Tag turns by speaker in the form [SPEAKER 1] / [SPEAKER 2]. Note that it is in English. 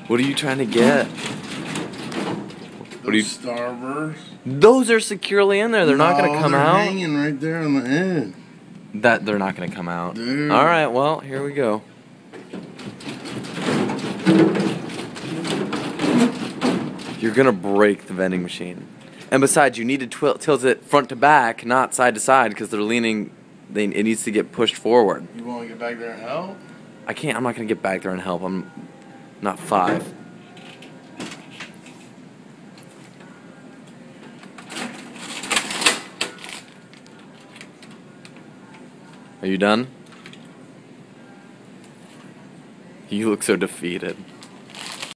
[SPEAKER 1] What are you trying to get? What are you?
[SPEAKER 2] Starburst.
[SPEAKER 1] Those are securely in there. They're not gonna come
[SPEAKER 2] they're
[SPEAKER 1] out.
[SPEAKER 2] Hanging right there on the end.
[SPEAKER 1] That they're not gonna come out.
[SPEAKER 2] Dude.
[SPEAKER 1] All right. Well, here we go. You're gonna break the vending machine. And besides, you need to tilt it front to back, not side to side, because they're leaning. It needs to get pushed forward.
[SPEAKER 2] You want to get back there and help?
[SPEAKER 1] I can't. I'm not gonna get back there and help. I'm not 5. Are you done? You look so defeated.